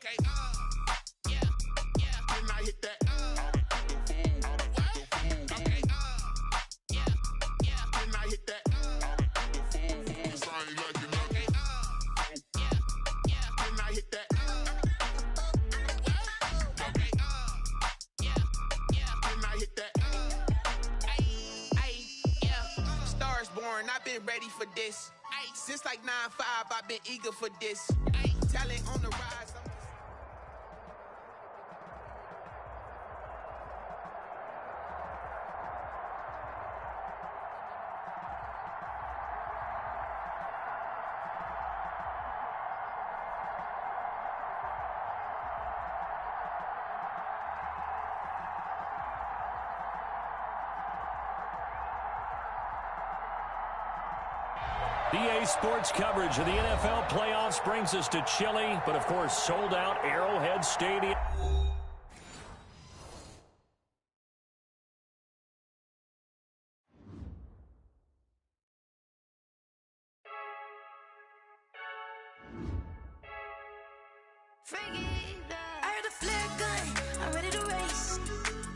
Okay, yeah, yeah. Can I hit that? Okay, yeah, yeah. Can I hit that? Cause I ain't like it. Okay, yeah, yeah. Can I hit that? Okay, yeah, yeah. Can I hit that? Ay, yeah. Stars born, I've been ready for this. Ay, since like 9-5, I've been eager for this. Ay, talent on the rise. EA Sports coverage of the NFL playoffs brings us to Chile, but of course sold out Arrowhead Stadium. I heard a flare gun, I'm ready to race.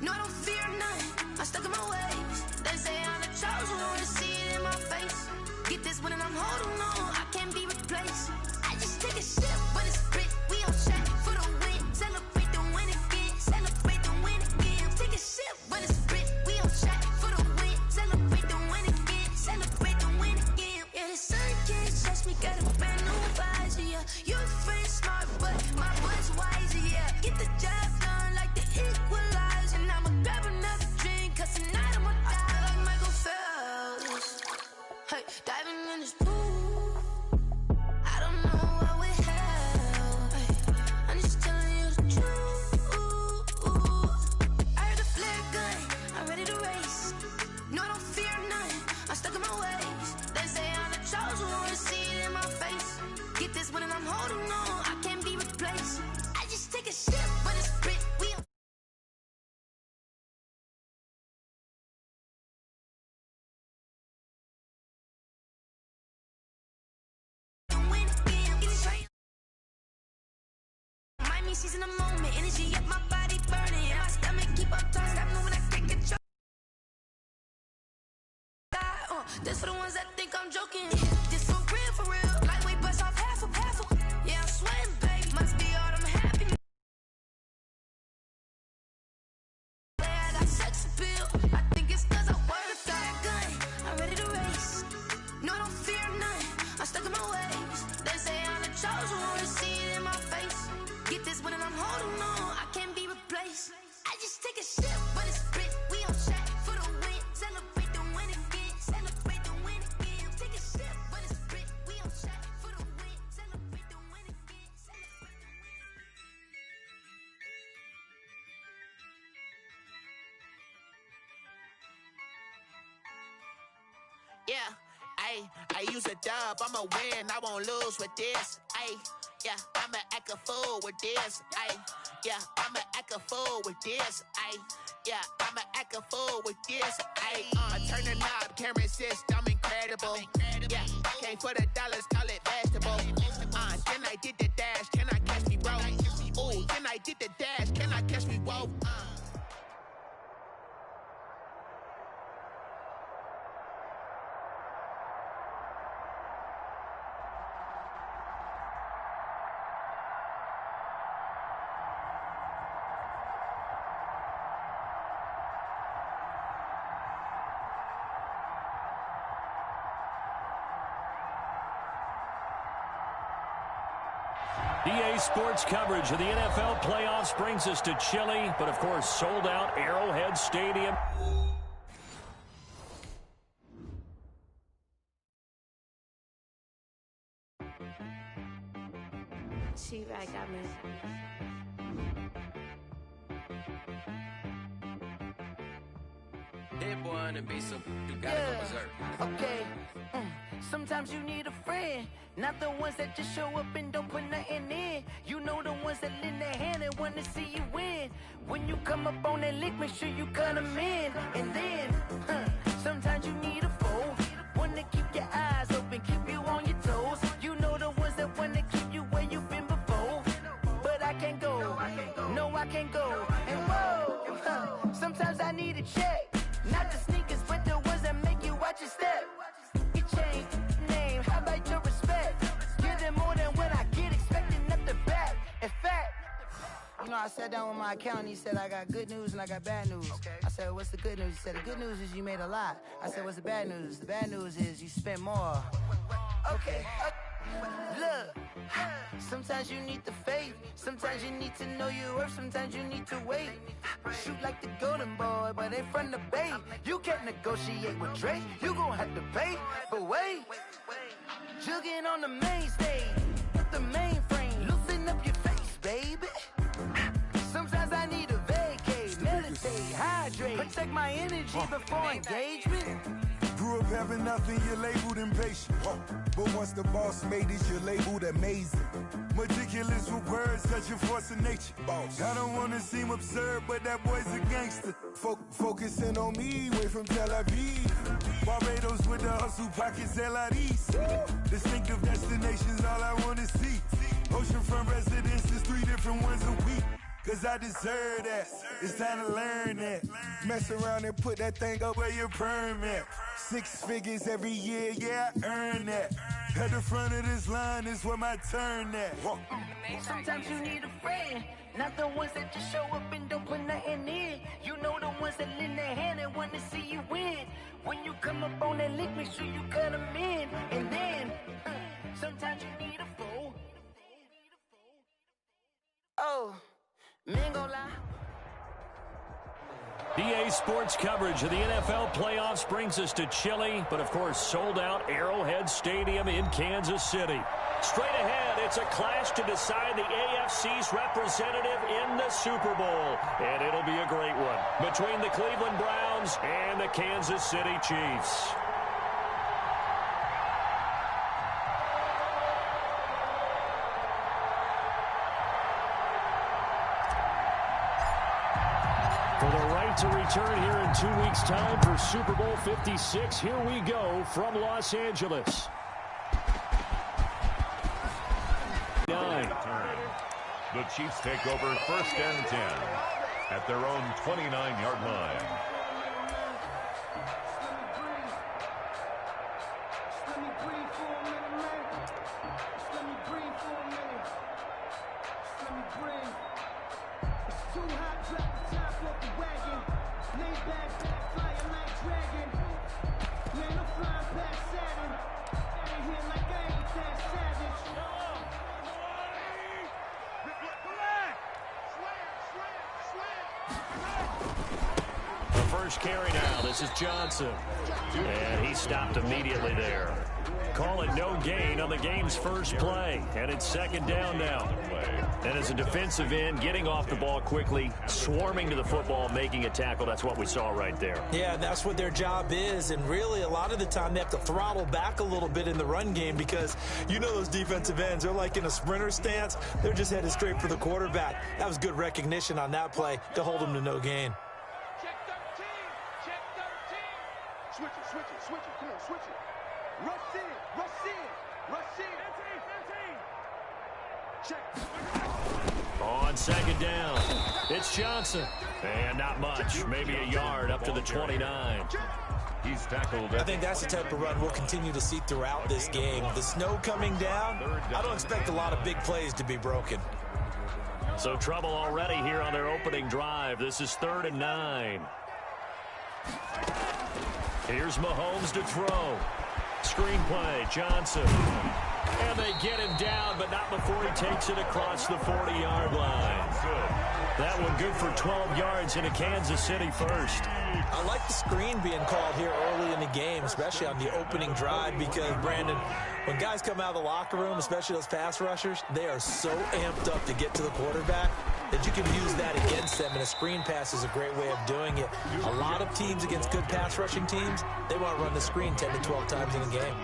No, I don't fear none, I'm stuck in my ways. They say I'm the chosen one, see it in my face. Get this one and I'm holding on, I can't be replaced. I just take a sip, but it's split, we on track for the win. Celebrate the win again, celebrate the win again. Take a sip, but it's split, we on track for the win. Celebrate the win again, celebrate the win again. Yeah, the sun can't touch me, got a brand new visor, yeah. Your friend's smart, but my butt's wiser, yeah. Get the job done like the equalizer. And I'ma grab another drink, cause tonight I'ma die like Michael Phelps. Hey, diving in this pool, I don't know what would help. Hey, I'm just telling you the truth. I heard a flare gun, I'm ready to race. No, I don't fear none, I'm stuck in my ways. They say I'm the chosen one, see it in my face. Get this one and I'm holding on, I can't be replaced. I just take a sip, but it's split, we on. Miami season a moment, energy up my body burning. My stomach keep up tight, stop moving, I can't control. This for the ones that think I'm joking. This for real. Lightweight bust off half of. Yeah, I'm sweating, babe. Must be all them happy. I got sex appeal. I think it's cause I work a fire gun. I'm ready to race. No, I don't fear none. I'm stuck in my ways. They say I'm the chosen one, see it in my face. Get this one and I'm holding on, I can't be replaced. I just take a sip, but it's split, we on track for the win. Celebrate the win again, celebrate the win again. Take a sip, but it's split, we on track for the win. Celebrate the win again, celebrate the win again. Yeah, I use a dub, I'ma win, I won't lose with this. Yeah, I'ma act a fool with this. Yeah, I'ma act a fool with this. Yeah, I'ma act a fool with this. I turn the knob, can't resist, I'm incredible. Yeah, came for the dollars, call it vegetable. Then I did the dash, can I catch me, bro? Ooh, then I did the dash, can I catch me, whoa? EA Sports coverage of the NFL playoffs brings us to Chile, but of course sold out Arrowhead Stadium. She-Rag got me. That boy on the beat, so you gotta go berserk. Okay. Sometimes you need a friend, not the ones that just show up and don't put nothing in. You know the ones that lend their hand and want to see you win. When you come up on that lick, make sure you cut them in. And then, sometimes you need a foe, one to keep your eyes open, keep you on your toes. You know the ones that want to keep you where you've been before. But I can't I sat down with my accountant. He said, I got good news and I got bad news. Okay. I said, what's the good news? He said, the good news is you made a lot. I said, what's the bad news? The bad news is you spent more. Okay. Look, sometimes you need the faith. Sometimes you need to know your worth. Sometimes you need to wait. Shoot like the golden boy, but they from the bay. You can't negotiate with Drake. You gon' have to pay. But wait, jugging on the main stage, the mainframe, loosen up your face, baby. Sometimes I need a vacate, meditate, hydrate, protect my energy before engagement. Grew up having nothing, you're labeled impatient. But once the boss made it, you're labeled amazing. Meticulous with words, such a force of nature. I don't wanna seem absurd, but that boy's a gangster. Focusing on me, way from Tel Aviv. Barbados with the hustle, pockets LIDs. Distinctive destinations, all I wanna see. Oceanfront residences, 3 different ones a week. Cause I deserve that, it's time to learn that. Mess around and put that thing up where your permit. 6 figures every year, yeah, I earn that. At the front of this line is where my turn at. Sometimes you need a friend, not the ones that just show up and don't put nothing in. You know the ones that lend their hand and want to see you win. When you come up on that lick, make sure you cut them in. And then, sometimes you need a fool. Oh. EA Sports coverage of the NFL playoffs brings us to Chile, but of course sold out Arrowhead Stadium in Kansas City. Straight ahead, it's a clash to decide the AFC's representative in the Super Bowl, and it'll be a great one between the Cleveland Browns and the Kansas City Chiefs. For the right to return here in 2 weeks' time for Super Bowl 56, here we go from Los Angeles. 9. The Chiefs take over 1st and 10 at their own 29-yard line. First carry now. This is Johnson. And he stopped immediately there. Call it no gain on the game's first play. And it's 2nd down now. And as a defensive end, getting off the ball quickly, swarming to the football, making a tackle, that's what we saw right there. Yeah, that's what their job is. And really, a lot of the time, they have to throttle back a little bit in the run game because you know those defensive ends, they're like in a sprinter stance. They're just headed straight for the quarterback. That was good recognition on that play to hold them to no gain. Switch it, come on, switch it. Rush in. Check. On 2nd down, it's Johnson. And not much, maybe a yard up to the 29. He's tackled. I think that's the type of run we'll continue to see throughout this game. The snow coming down, I don't expect a lot of big plays to be broken. So trouble already here on their opening drive. This is 3rd and 9. Here's Mahomes to throw. Screen play, Johnson. And they get him down, but not before he takes it across the 40-yard line. That one good for 12 yards into Kansas City first. I like the screen being called here early in the game, especially on the opening drive, because, Brandon, when guys come out of the locker room, especially those pass rushers, they are so amped up to get to the quarterback that you can use that against them, and a screen pass is a great way of doing it. A lot of teams against good pass rushing teams, they want to run the screen 10 to 12 times in a game.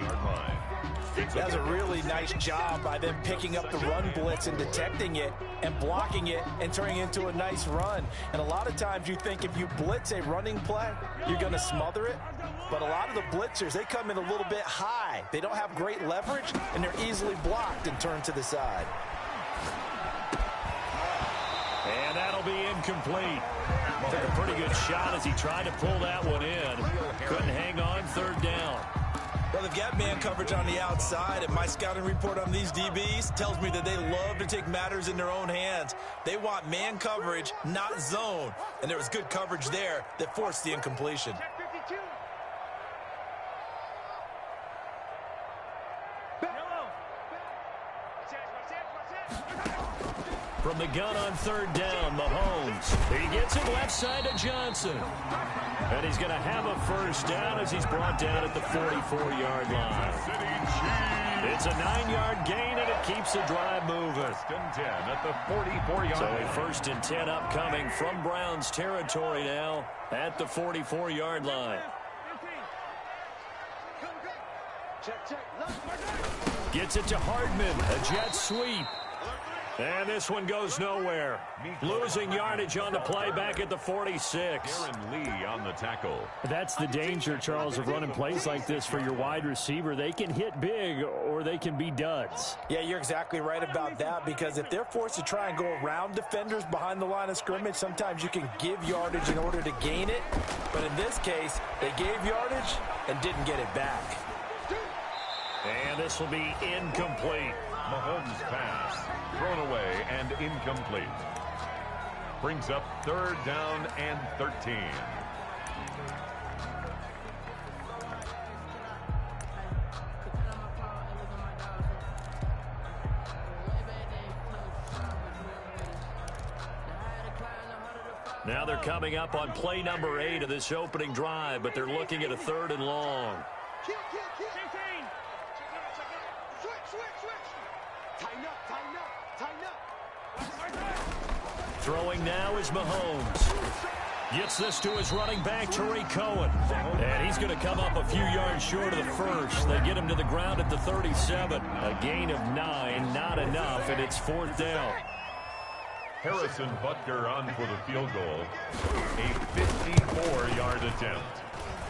That was a really nice job by them picking up the run blitz and detecting it and blocking it and turning it into a nice run. And a lot of times you think if you blitz a running play, you're going to smother it. But a lot of the blitzers, they come in a little bit high. They don't have great leverage, and they're easily blocked and turned to the side. And that'll be incomplete. Took a pretty good shot as he tried to pull that one in. Couldn't hang on 3rd down. Well, they've got man coverage on the outside, and my scouting report on these DBs tells me that they love to take matters in their own hands. They want man coverage, not zone. And there was good coverage there that forced the incompletion. From the gun on third down, Mahomes. He gets it left side to Johnson. And he's going to have a first down as he's brought down at the 44-yard line. It's a 9-yard gain, and it keeps the drive moving. First and 10 at the 44-yard line. So a first and 10 upcoming from Browns territory now at the 44-yard line. Gets it to Hardman, a jet sweep. And this one goes nowhere. Losing yardage on the play back at the 46. Aaron Lee on the tackle. That's the danger, Charles, of running plays like this for your wide receiver. They can hit big or they can be duds. Yeah, you're exactly right about that, because if they're forced to try and go around defenders behind the line of scrimmage, sometimes you can give yardage in order to gain it. But in this case, they gave yardage and didn't get it back. And this will be incomplete. Mahomes' pass thrown away and incomplete. Brings up third down and 13. Now they're coming up on play number 8 of this opening drive, but they're looking at a 3rd and long. Throwing now is Mahomes. Gets this to his running back, Tariq Cohen. And he's going to come up a few yards short of the first. They get him to the ground at the 37. A gain of 9, not enough, and it's 4th down. Harrison Butker on for the field goal. A 54-yard attempt.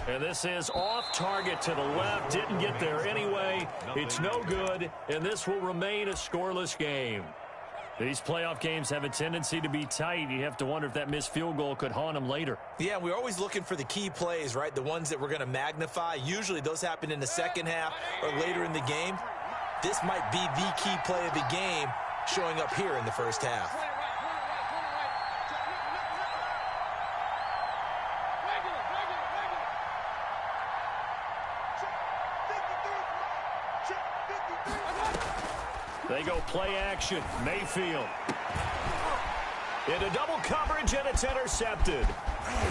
And this is off target to the left. Didn't get there anyway. It's no good, and this will remain a scoreless game. These playoff games have a tendency to be tight. You have to wonder if that missed field goal could haunt them later. Yeah, we're always looking for the key plays, right? The ones that we're going to magnify. Usually those happen in the second half or later in the game. This might be the key play of the game showing up here in the first half. They go play action. Mayfield. Into double coverage, and it's intercepted.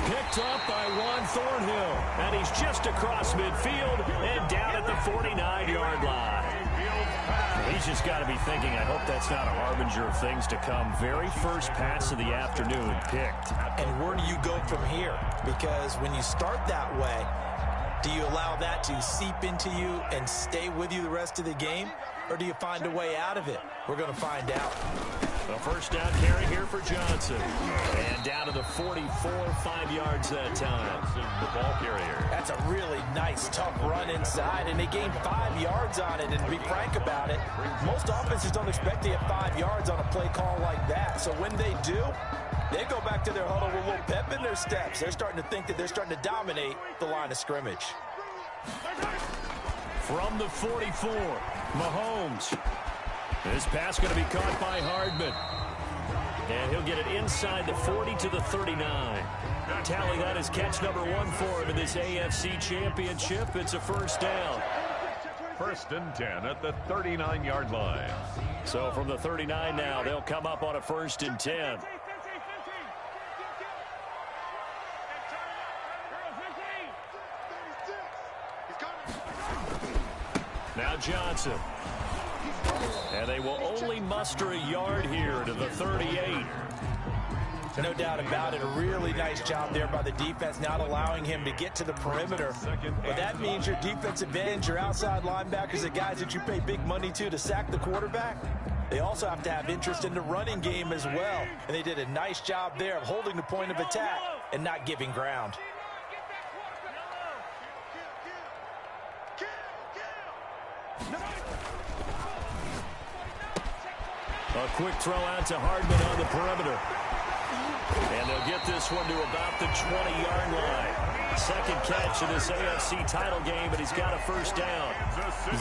Picked up by Juan Thornhill. And he's just across midfield and down at the 49-yard line. He's just got to be thinking, I hope that's not a harbinger of things to come. Very first pass of the afternoon picked. And where do you go from here? Because when you start that way, do you allow that to seep into you and stay with you the rest of the game? Or do you find a way out of it? We're going to find out. A first down carry here for Johnson. And down to the 44, 5 yards that time. The ball carrier. That's a really nice, tough run inside, and they gained 5 yards on it. And to be frank about it, most offenses don't expect to get 5 yards on a play call like that. So when they do, they go back to their huddle with a little pep in their steps. They're starting to think that they're starting to dominate the line of scrimmage. From the 44, Mahomes. This pass going to be caught by Hardman. And he'll get it inside the 40 to the 39. Tally that is catch number 1 for him in this AFC Championship. It's a first down. First and 10 at the 39-yard line. So from the 39 now, they'll come up on a first and 10. Now Johnson. And they will only muster a yard here to the 38. No doubt about it. A really nice job there by the defense, not allowing him to get to the perimeter. But that means your defensive ends, your outside linebackers, the guys that you pay big money to sack the quarterback, they also have to have interest in the running game as well. And they did a nice job there of holding the point of attack and not giving ground. A quick throw out to Hardman on the perimeter. And they'll get this one to about the 20-yard line. Second catch of this AFC title game, but he's got a first down.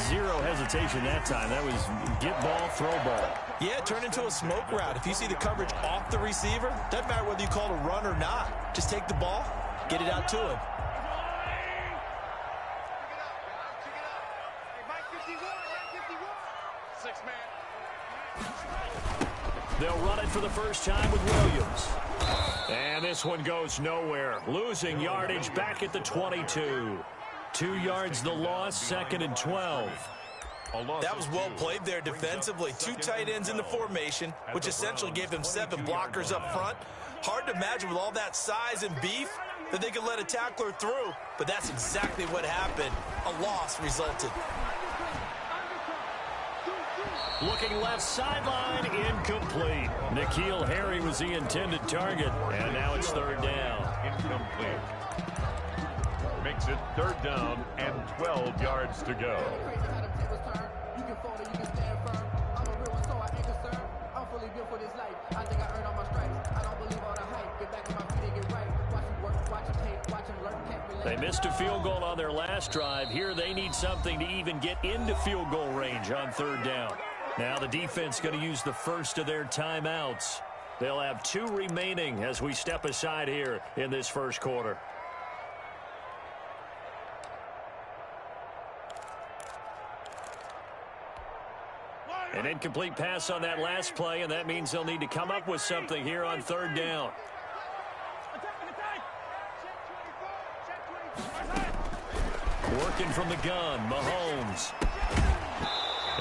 Zero hesitation that time. That was get ball, throw ball. Yeah, turn into a smoke route. If you see the coverage off the receiver, doesn't matter whether you call it a run or not. Just take the ball, get it out to him. They'll run it for the first time with Williams. And this one goes nowhere. Losing yardage back at the 22. 2 yards the loss, 2nd and 12. That was well played there defensively. 2 tight ends in the formation, which essentially gave them 7 blockers up front. Hard to imagine with all that size and beef that they could let a tackler through, but that's exactly what happened. A loss resulted. Looking left sideline, incomplete. N'Keal Harry was the intended target, and now it's 3rd down. Incomplete. Makes it 3rd down and 12 yards to go. They missed a field goal on their last drive. Here they need something to even get into field goal range on 3rd down. Now the defense going to use the first of their timeouts. They'll have 2 remaining as we step aside here in this first quarter. An incomplete pass on that last play, and that means they'll need to come up with something here on 3rd down. Working from the gun, Mahomes.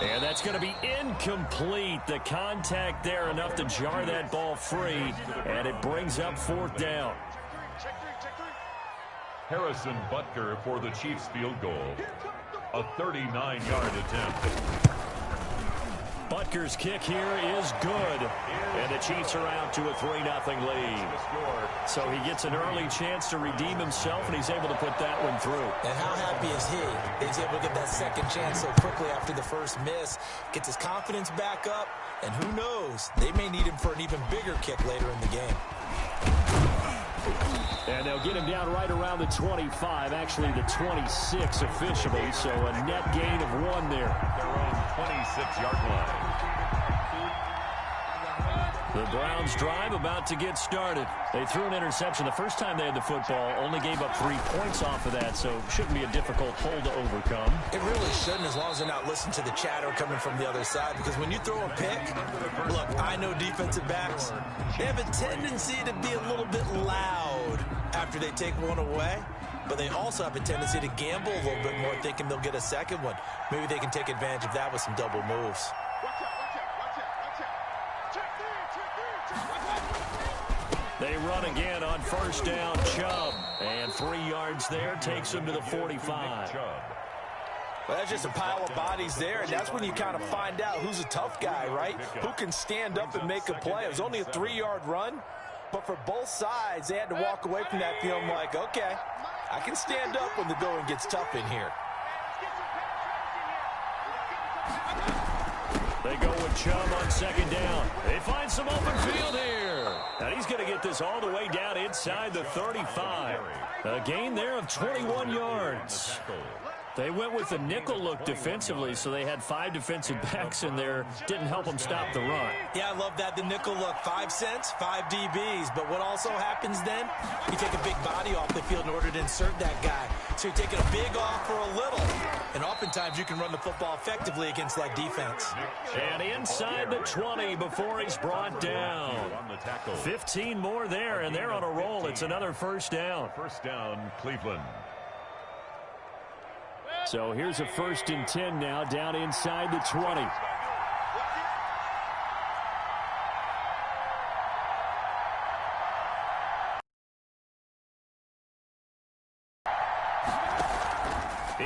And that's going to be incomplete. The contact there enough to jar that ball free, and it brings up 4th down. Harrison Butker for the Chiefs field goal. A 39-yard attempt. Butker's kick here is good, and the Chiefs are out to a 3-0 lead. So he gets an early chance to redeem himself, and he's able to put that one through. And how happy is he? He's able to get that second chance so quickly after the first miss, gets his confidence back up, and who knows, they may need him for an even bigger kick later in the game. And they'll get him down right around the 25, actually the 26 officially, so a net gain of 1 there. Their own 26-yard line. The Browns drive about to get started. They threw an interception the first time they had the football, only gave up 3 points off of that, so shouldn't be a difficult hole to overcome. It really shouldn't, as long as they're not listening to the chatter coming from the other side, because when you throw a pick, look, I know defensive backs, they have a tendency to be a little bit loud after they take one away, but they also have a tendency to gamble a little bit more, thinking they'll get a second one. Maybe they can take advantage of that with some double moves. They run again on 1st down, Chubb. And 3 yards there takes them to the 45. Well, that's just a pile of bodies there, and that's when you kind of find out who's a tough guy, right? Who can stand up and make a play. It was only a 3-yard run, but for both sides, they had to walk away from that feeling like, okay, I can stand up when the going gets tough in here. They go with Chubb on 2nd down. They find some open field here. And he's going to get this all the way down inside the 35. A gain there of 21 yards. They went with the nickel look defensively, so they had 5 defensive backs in there. Didn't help them stop the run. Yeah, I love that, the nickel look. 5 cents, 5 DBs. But what also happens then, you take a big body off the field in order to insert that guy. So you're taking a big off for a little. And oftentimes you can run the football effectively against that defense. And inside the 20 before he's brought down. 15 more there, and they're on a roll. It's another 1st down. 1st down, Cleveland. So here's a 1st and 10 now, down inside the 20.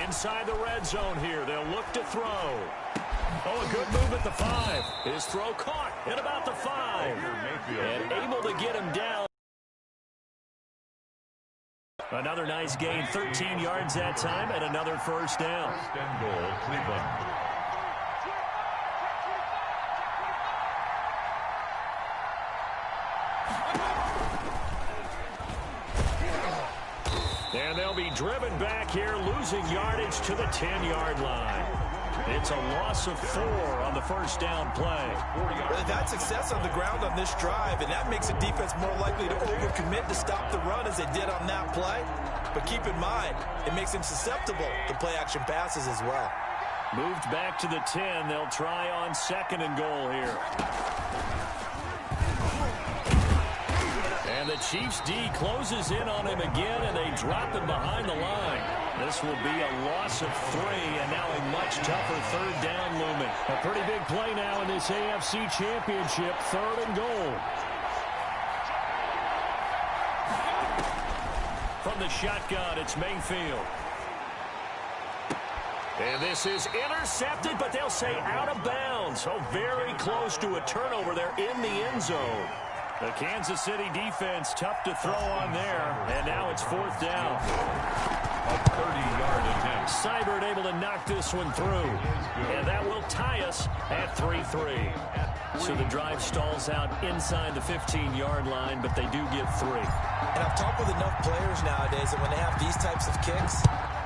Inside the red zone here, they'll look to throw. Oh, a good move at the 5. His throw caught at about the 5. And able to get him down. Another nice gain, 13 yards that time, and another 1st down. 1st and goal, Cleveland. And they'll be driven back here, losing yardage to the 10-yard line. It's a loss of 4 on the first down play. They've had success on the ground on this drive, and that makes a defense more likely to overcommit to stop the run as they did on that play. But keep in mind, it makes them susceptible to play-action passes as well. Moved back to the 10. They'll try on 2nd and goal here. And the Chiefs' D closes in on him again, and they drop him behind the line. This will be a loss of 3, and now a much tougher third down looming. A pretty big play now in this AFC Championship, 3rd and goal. From the shotgun, it's Mayfield. And this is intercepted, but they'll say out of bounds. So very close to a turnover there in the end zone. The Kansas City defense tough to throw on there, and now it's 4th down. A 30-yard attempt. Seibert able to knock this one through, and that will tie us at 3-3. So the drive stalls out inside the 15-yard line, but they do get 3. And I've talked with enough players nowadays that when they have these types of kicks,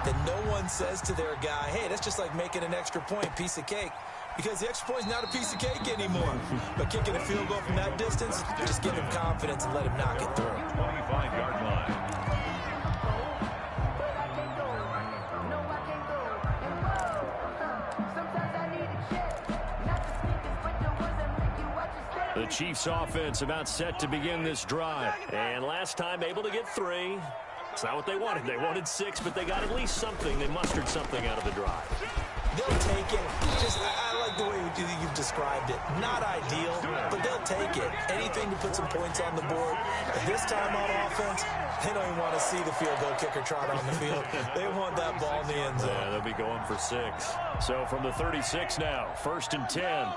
that no one says to their guy, hey, that's just like making an extra point, piece of cake. Because the extra point is not a piece of cake anymore. But kicking a field goal from that distance, just give him confidence and let him knock it through. 25-yard line. The Chiefs offense about set to begin this drive. And last time able to get 3. It's not what they wanted. They wanted 6, but they got at least something. They mustered something out of the drive. They'll take it. I like the way you've described it. Not ideal, but they'll take it. Anything to put some points on the board. But this time on offense, they don't even want to see the field goal kicker trot on the field. They want that ball in the end zone. Yeah, they'll be going for 6. So from the 36 now, 1st and 10.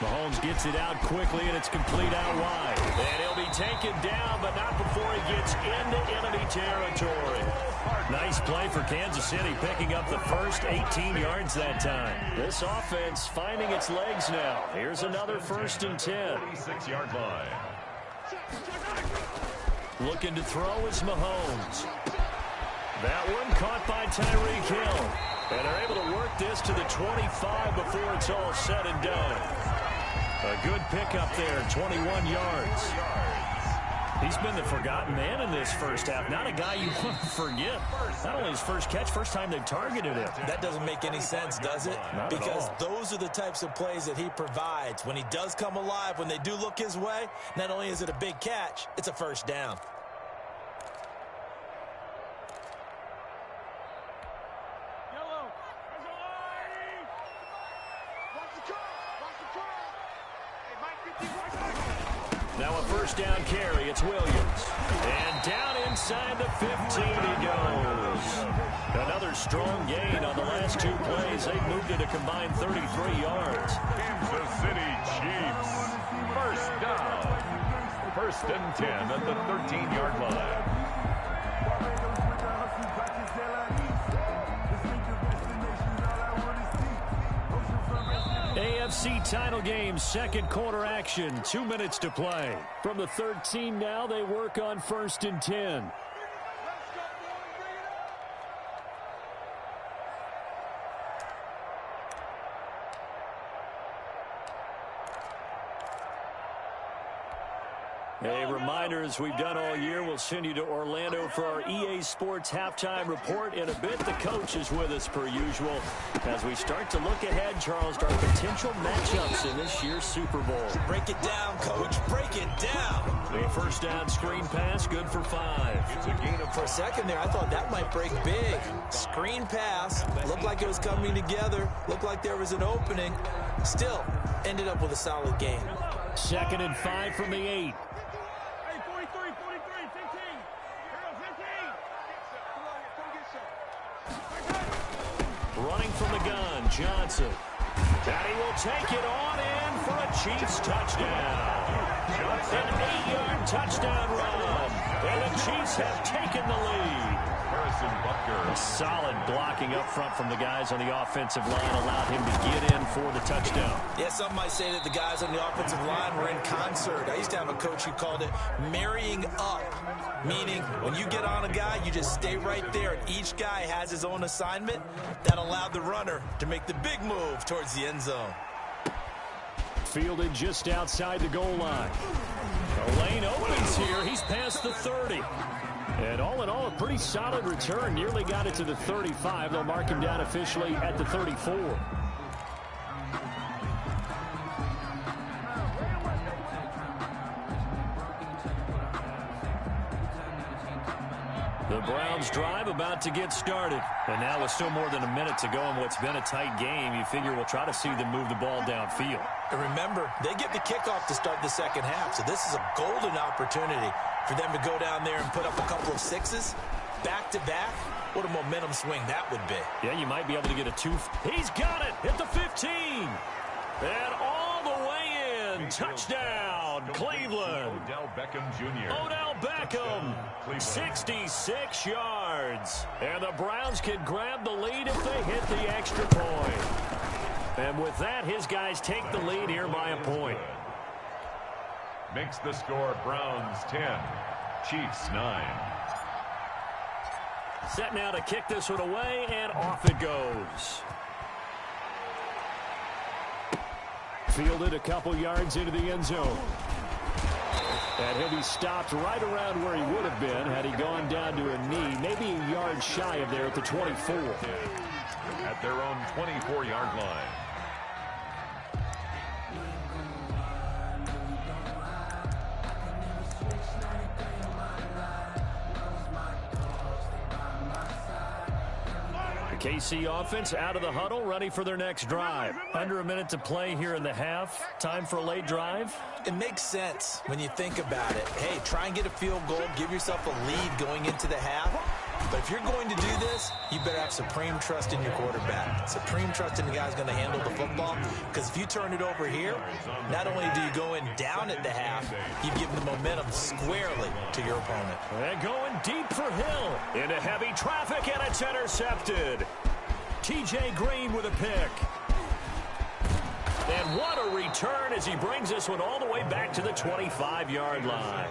Mahomes gets it out quickly, and it's complete out wide. And he'll be taken down, but not before he gets into enemy territory. Nice play for Kansas City, picking up the first 18 yards that time. This offense finding its legs now. Here's another 1st and 10. 46-yard line. Looking to throw is Mahomes. That one caught by Tyreek Hill. And they're able to work this to the 25 before it's all said and done. A good pickup there, 21 yards. He's been the forgotten man in this first half. Not a guy you want to forget. Not only his first catch, first time they've targeted him. That doesn't make any sense, does it? Not because those are the types of plays that he provides. When he does come alive, when they do look his way, not only is it a big catch, it's a first down. Now a first down carry. It's Williams. And down inside the 15 he goes. Another strong gain on the last 2 plays. They've moved it a combined 33 yards. Kansas City Chiefs. First down. 1st and 10 at the 13-yard line. AFC title game, 2nd quarter action, 2 minutes to play. From the 13 now, they work on 1st and 10. A reminder, as we've done all year, we'll send you to Orlando for our EA Sports halftime report. In a bit, the coach is with us per usual as we start to look ahead, Charles, to our potential matchups in this year's Super Bowl. Break it down, Coach. Break it down. The first down screen pass, good for 5. It's a gain of For a second there, I thought that might break big. Screen pass. Looked like it was coming together. Looked like there was an opening. Still, ended up with a solid gain. 2nd and 5 from the 8. Running from the gun, Johnson. And he will take it on in for a Chiefs touchdown. An 8-yard touchdown run. And the Chiefs have taken the lead. Harrison Butker. Solid blocking up front from the guys on the offensive line allowed him to get in for the touchdown. Yeah, some might say that the guys on the offensive line were in concert. I used to have a coach who called it marrying up, meaning when you get on a guy, you just stay right there, and each guy has his own assignment. That allowed the runner to make the big move towards the end zone. Fielded just outside the goal line. The lane opens here. He's past the 30. And all in all, a pretty solid return. Nearly got it to the 35. They'll mark him down officially at the 34. The Browns drive about to get started. And now with still more than a minute to go in what's been a tight game, you figure we'll try to see them move the ball downfield. And remember, they get the kickoff to start the second half, so this is a golden opportunity for them to go down there and put up a couple of sixes back-to-back. What a momentum swing that would be. Yeah, you might be able to get a two. He's got it at the 15. And all the way in. Touchdown, Cleveland. Odell Beckham Jr. Odell Beckham, 66 yards. And the Browns can grab the lead if they hit the extra point. And with that, his guys take the lead here by a point. Makes the score Browns 10, Chiefs 9. Set now to kick this one away, and off it goes. Fielded a couple yards into the end zone. And he'll be stopped right around where he would have been had he gone down to a knee, maybe a yard shy of there at the 24. At their own 24-yard line. KC offense out of the huddle, ready for their next drive. Under a minute to play here in the half. Time for a late drive. It makes sense when you think about it. Hey, try and get a field goal, give yourself a lead going into the half. But if you're going to do this, you better have supreme trust in your quarterback. Supreme trust in the guy who's going to handle the football. Because if you turn it over here, not only do you go in down at the half, you've given the momentum squarely to your opponent. And going deep for Hill. Into heavy traffic, and it's intercepted. T.J. Green with a pick. And what a return as he brings this one all the way back to the 25-yard line.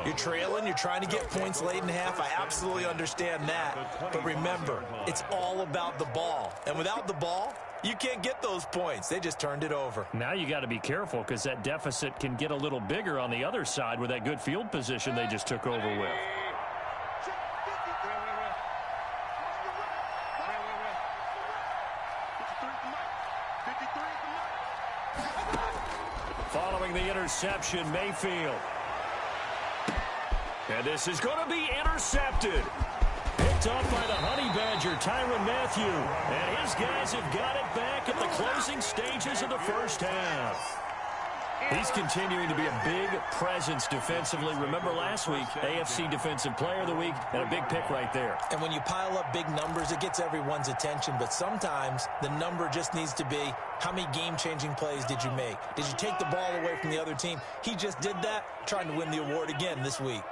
You're trailing, you're trying to get points late in half. I absolutely understand that. But remember, it's all about the ball. And without the ball, you can't get those points. They just turned it over. Now you got to be careful because that deficit can get a little bigger on the other side with that good field position they just took over with. Following the interception, Mayfield. And this is going to be intercepted. Picked off by the Honey Badger, Tyrann Mathieu. And his guys have got it back at the closing stages of the first half. He's continuing to be a big presence defensively. Remember last week, AFC Defensive Player of the Week, and a big pick right there. And when you pile up big numbers, it gets everyone's attention. But sometimes the number just needs to be, how many game-changing plays did you make? Did you take the ball away from the other team? He just did that, trying to win the award again this week.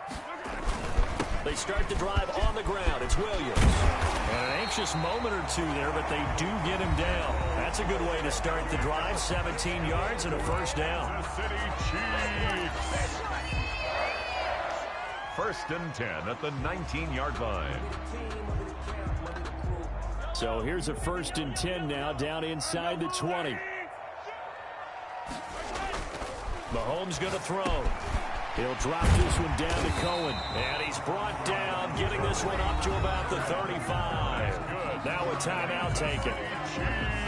They start the drive on the ground. It's Williams. And an anxious moment or two there, but they do get him down. That's a good way to start the drive. 17 yards and a first down. The City Chiefs. First and 10 at the 19-yard line. So here's a first and 10 now, down inside the 20. Mahomes going to throw. He'll drop this one down to Cohen. And he's brought down, getting this one up to about the 35. Now a timeout taken.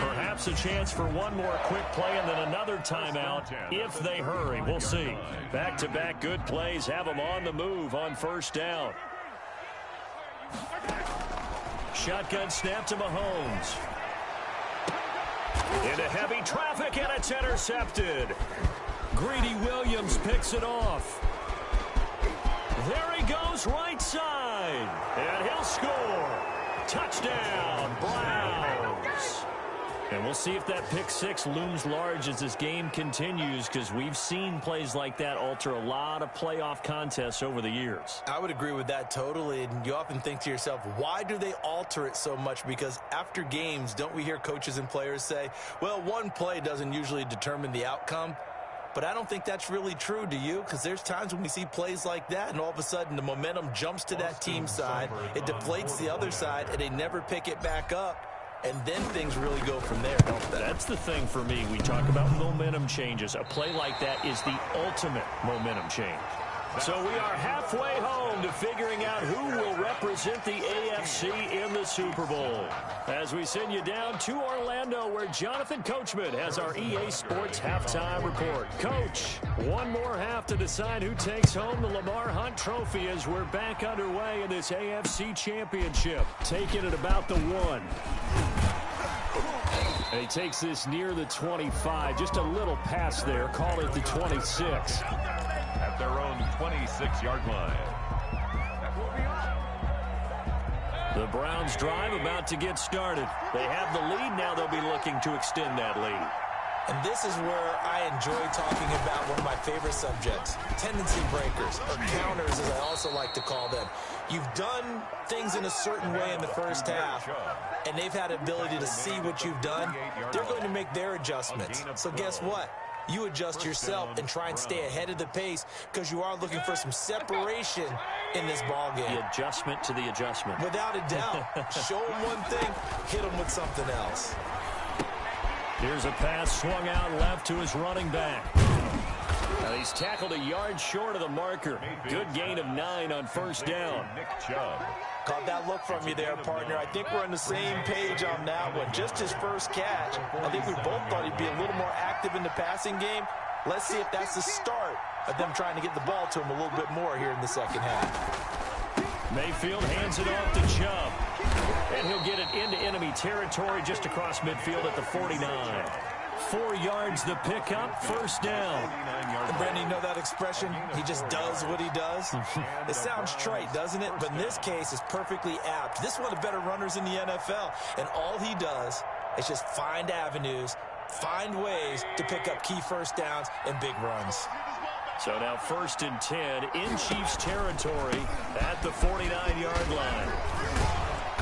Perhaps a chance for one more quick play and then another timeout if they hurry. We'll see. Back-to-back good plays have them on the move on first down. Shotgun snap to Mahomes. Into heavy traffic, and it's intercepted. Greedy Williams picks it off. There he goes, right side. And he'll score. Touchdown, Browns. And we'll see if that pick six looms large as this game continues, because we've seen plays like that alter a lot of playoff contests over the years. I would agree with that totally, and you often think to yourself, why do they alter it so much? Because after games, don't we hear coaches and players say, well, one play doesn't usually determine the outcome? But I don't think that's really true, do you? Because there's times when we see plays like that, and all of a sudden the momentum jumps to that team side, it deflates the other side, and they never pick it back up. And then things really go from there, don't they? That's the thing for me. We talk about momentum changes. A play like that is the ultimate momentum change. So we are halfway home to figuring out who will represent the AFC in the Super Bowl. As we send you down to Orlando, where Jonathan Coachman has our EA Sports halftime report. Coach, one more half to decide who takes home the Lamar Hunt Trophy as we're back underway in this AFC Championship. Taking it about the 1. And he takes this near the 25. Just a little pass there. Call it the 26. At their own 26-yard line. The Browns drive about to get started. They have the lead. Now they'll be looking to extend that lead. And this is where I enjoy talking about one of my favorite subjects, tendency breakers, or counters as I also like to call them. You've done things in a certain way in the first half, and they've had the ability to see what you've done. They're going to make their adjustments. So guess what? You adjust yourself and try and stay ahead of the pace because you are looking for some separation in this ball game. The adjustment to the adjustment. Without a doubt. Show them one thing, hit them with something else. Here's a pass swung out left to his running back. Now he's tackled a yard short of the marker. Good gain of 9 on first down. Caught that look from you there, partner. I think we're on the same page on that one. Just his first catch. I think we both thought he'd be a little more active in the passing game. Let's see if that's the start of them trying to get the ball to him a little bit more here in the second half. Mayfield hands it off to Chubb. And he'll get it into enemy territory just across midfield at the 49. 4 yards the pickup, first down. And Brandon, you know that expression? He just does what he does. It sounds trite, doesn't it? But in this case, it's perfectly apt. This is one of the better runners in the NFL. And all he does is just find avenues, find ways to pick up key first downs and big runs. So now 1st and 10 in Chiefs territory at the 49-yard line.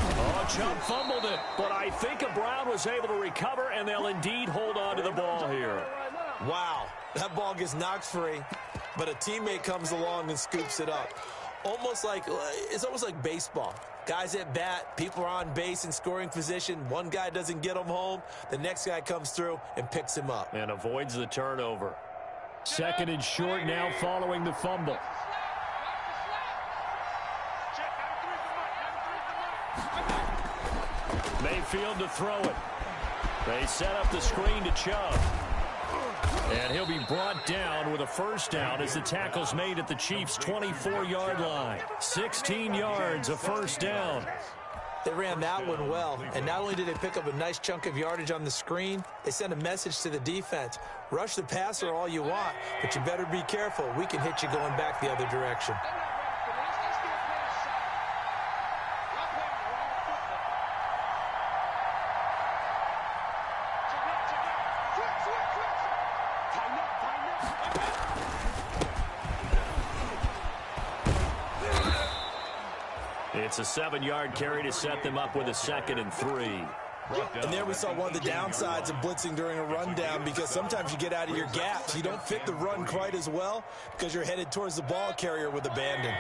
Oh, Chubb fumbled it, but I think Brown was able to recover, and they'll indeed hold on to the ball here. Wow, that ball gets knocked free, but a teammate comes along and scoops it up. It's almost like baseball. Guys at bat, people are on base in scoring position. One guy doesn't get him home. The next guy comes through and picks him up. And avoids the turnover. 2nd and short now following the fumble. Mayfield to throw it. They set up the screen to Chubb. And he'll be brought down with a first down as the tackle's made at the Chiefs' 24-yard line. 16 yards, a first down. They ran that one well, and not only did they pick up a nice chunk of yardage on the screen, they sent a message to the defense. Rush the passer all you want, but you better be careful. We can hit you going back the other direction. It's a 7-yard carry to set them up with a 2nd and 3. And there we saw one of the downsides of blitzing during a rundown, because sometimes you get out of your gaps. You don't fit the run quite as well because you're headed towards the ball carrier with abandon.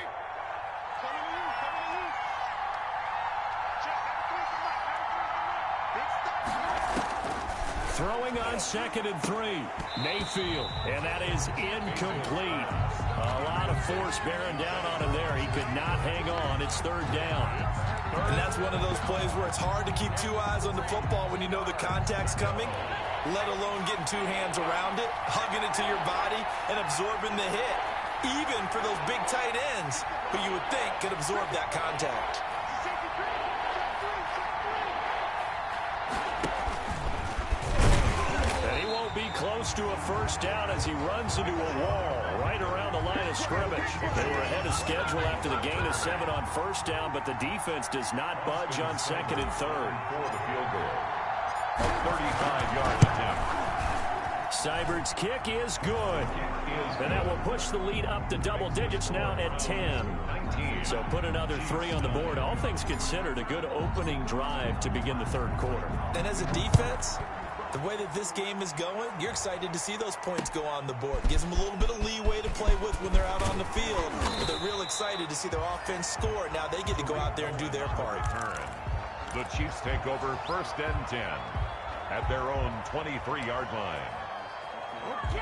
Throwing on 2nd and 3. Mayfield, and that is incomplete. A lot of force bearing down on him there. He could not hang on. It's 3rd down. And that's one of those plays where it's hard to keep 2 eyes on the football when you know the contact's coming, let alone getting 2 hands around it, hugging it to your body, and absorbing the hit. Even for those big tight ends who you would think could absorb that contact. Be close to a first down as he runs into a wall right around the line of scrimmage. They were ahead of schedule after the gain of 7 on first down, but the defense does not budge on 2nd and 3rd. For the field goal. 35-yard attempt. Seibert's kick is good. And that will push the lead up to double digits now at 10. So put another 3 on the board. All things considered, a good opening drive to begin the third quarter. And as a defense, the way that this game is going, you're excited to see those points go on the board. Gives them a little bit of leeway to play with when they're out on the field. But they're real excited to see their offense score. Now they get to go out there and do their part. The Chiefs take over 1st and 10 at their own 23-yard line. Okay.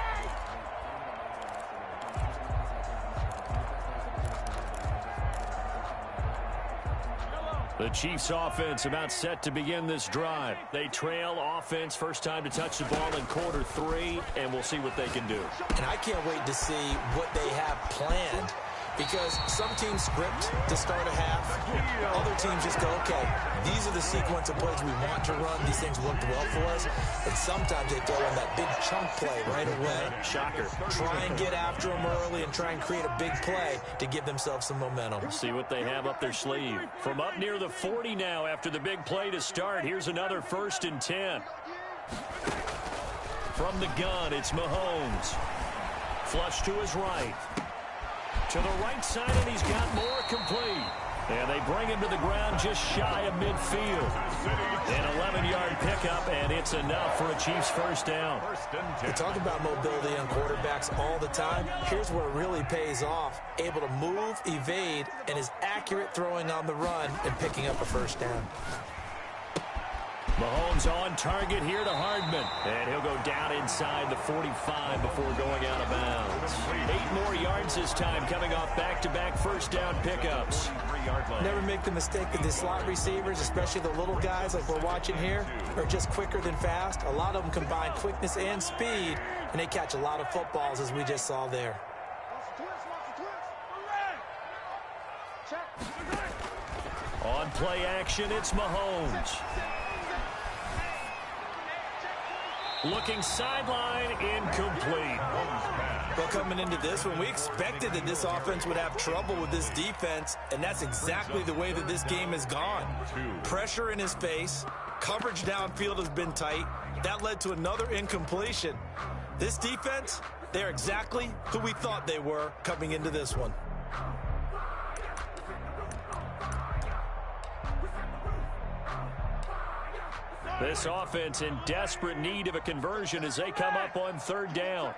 The Chiefs offense about set to begin this drive. They trail offense, first time to touch the ball in quarter 3, and we'll see what they can do. And I can't wait to see what they have planned, because some teams script to start a half. Other teams just go, okay, these are the sequence of plays we want to run. These things worked well for us. And sometimes they throw in that big chunk play right away. Shocker. Try and get after them early and try and create a big play to give themselves some momentum. See what they have up their sleeve. From up near the 40 now after the big play to start. Here's another 1st and 10. From the gun, it's Mahomes. Flush to his right. To the right side, and he's got more complete. And they bring him to the ground just shy of midfield. An 11-yard pickup, and it's enough for a Chiefs first down. We talk about mobility on quarterbacks all the time. Here's where it really pays off. Able to move, evade, and is accurate throwing on the run and picking up a first down. Mahomes on target here to Hardman. And he'll go down inside the 45 before going out of bounds. 8 more yards this time coming off back-to-back first down pickups. Never make the mistake that the slot receivers, especially the little guys like we're watching here, are just quicker than fast. A lot of them combine quickness and speed, and they catch a lot of footballs as we just saw there. On play action, it's Mahomes. Looking sideline, incomplete. Well, coming into this one, we expected that this offense would have trouble with this defense, and that's exactly the way that this game has gone. Pressure in his face, coverage downfield has been tight. That led to another incompletion. This defense, they're exactly who we thought they were coming into this one. This offense in desperate need of a conversion as they come up on 3rd down.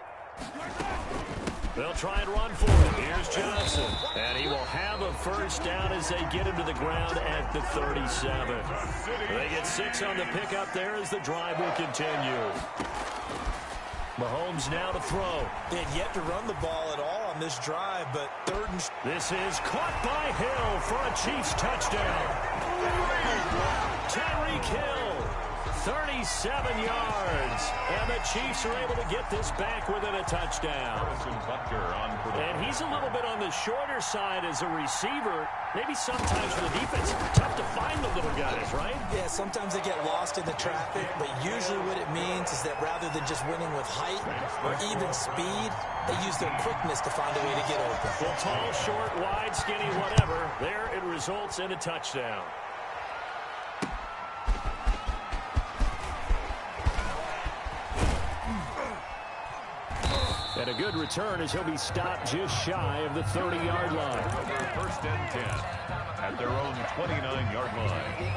They'll try and run for it. Here's Johnson. And he will have a first down as they get him to the ground at the 37. They get 6 on the pickup there as the drive will continue. Mahomes now to throw. They had yet to run the ball at all on this drive, but 3rd and... This is caught by Hill for a Chiefs touchdown. Tyreek Hill. 37 yards, and the Chiefs are able to get this back within a touchdown. And he's a little bit on the shorter side as a receiver. Maybe sometimes for the defense, tough to find the little guys, right? Yeah, sometimes they get lost in the traffic, but usually what it means is that rather than just winning with height or even speed, they use their quickness to find a way to get open. Well, tall, short, wide, skinny, whatever, there it results in a touchdown. And a good return as he'll be stopped just shy of the 30-yard line. 1st and 10 at their own 29-yard line.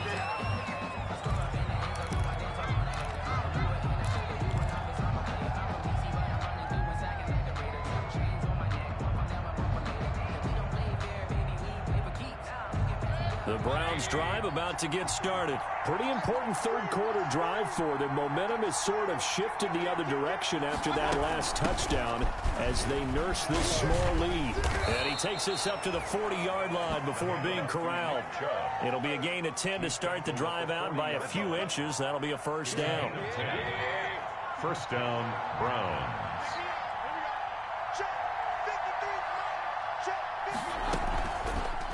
The Browns drive about to get started. Pretty important 3rd quarter drive for them. Momentum has sort of shifted the other direction after that last touchdown as they nurse this small lead. And he takes us up to the 40-yard line before being corralled. It'll be a gain of 10 to start the drive out by a few inches. That'll be a first down. First down, Browns.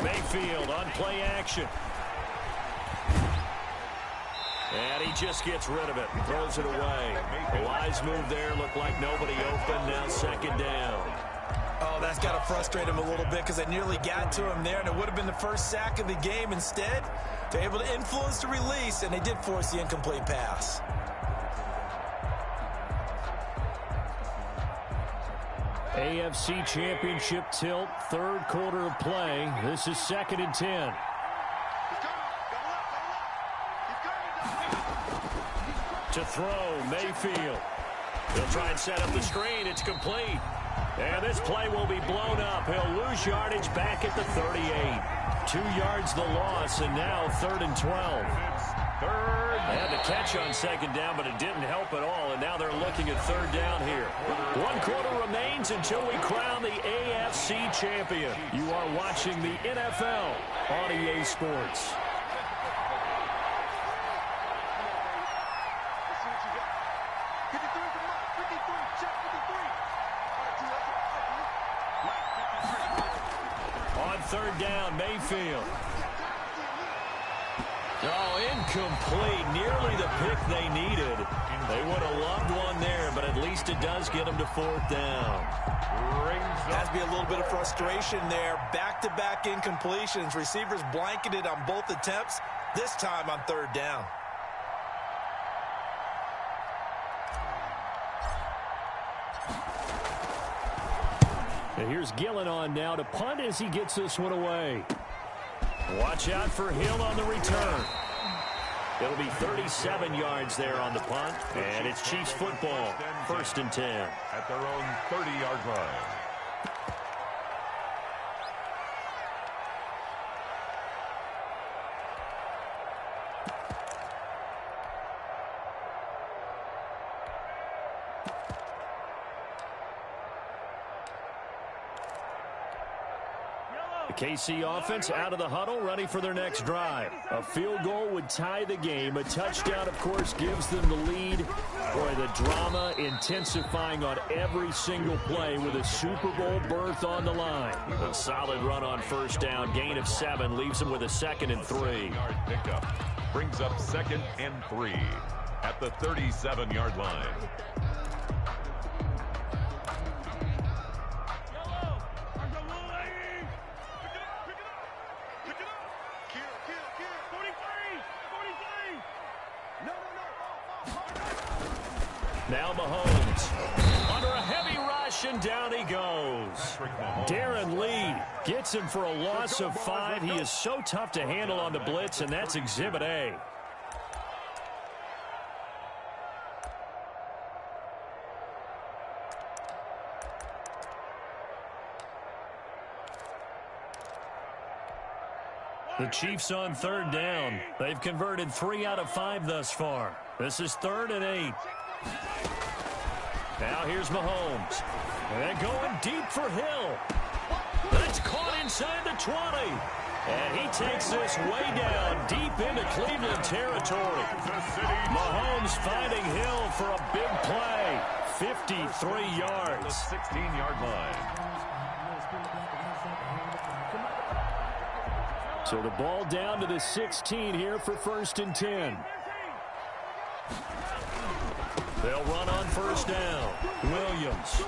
Mayfield on play action. And he just gets rid of it. Throws it away. A wise move there. Looked like nobody open. Now 2nd down. Oh, that's got to frustrate him a little bit because they nearly got to him there, and it would have been the first sack of the game. Instead, they're able to influence the release, and they did force the incomplete pass. AFC Championship tilt, third quarter of play. This is 2nd and 10. To throw, Mayfield. He'll try and set up the screen. It's complete. And this play will be blown up. He'll lose yardage back at the 38. 2 yards the loss, and now 3rd and 12. They had the catch on 2nd down, but it didn't help at all, and now they're looking at 3rd down here. 1 quarter remains until we crown the AFC champion. You are watching the NFL on EA Sports. On 3rd down, Mayfield. Oh, incomplete. Nearly the pick they needed. They would have loved one there, but at least it does get them to 4th down. Has to be a little bit of frustration there. Back-to-back incompletions. Receivers blanketed on both attempts, this time on 3rd down. And here's Gillen on now to punt as he gets this one away. Watch out for Hill on the return. It'll be 37 yards there on the punt, and it's Chiefs football, 1st and 10. At their own 30-yard line. KC offense out of the huddle, ready for their next drive. A field goal would tie the game. A touchdown, of course, gives them the lead. Boy, the drama intensifying on every single play with a Super Bowl berth on the line. A solid run on 1st down. Gain of 7 leaves them with a 2nd and 3. Pickup brings up 2nd and 3 at the 37-yard line. Now Mahomes under a heavy rush, and down he goes. Darren Lee gets him for a loss of 5. He is so tough to handle on the blitz, and that's Exhibit A. The Chiefs on 3rd down. They've converted 3 out of 5 thus far. This is 3rd and 8. Now here's Mahomes. And going deep for Hill. That's caught inside the 20. And he takes this way down deep into Cleveland territory. Mahomes finding Hill for a big play. 53 yards. The 16-yard line. So the ball down to the 16 here for 1st and 10. They'll run on 1st down. Williams.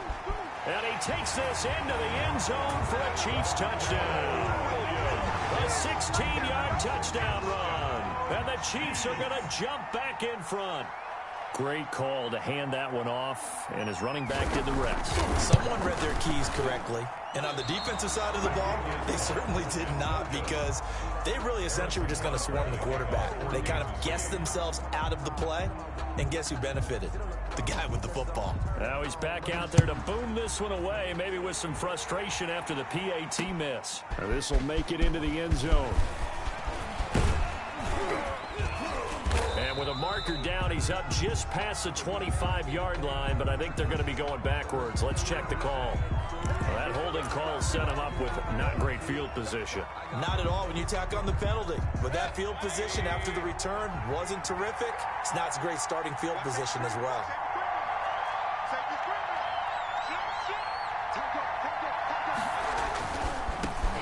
And he takes this into the end zone for a Chiefs touchdown. A 16-yard touchdown run. And the Chiefs are going to jump back in front. Great call to hand that one off, and his running back did the rest. Someone read their keys correctly, and on the defensive side of the ball, they certainly did not, because they really essentially were just going to swarm the quarterback. They kind of guessed themselves out of the play, and guess who benefited? The guy with the football. Now he's back out there to boom this one away, maybe with some frustration after the PAT miss. This will make it into the end zone. And with a marker down, he's up just past the 25-yard line, but I think they're going to be going backwards. Let's check the call. Well, that holding call set him up with not great field position. Not at all when you tack on the penalty. But that field position after the return wasn't terrific. It's not a great starting field position as well.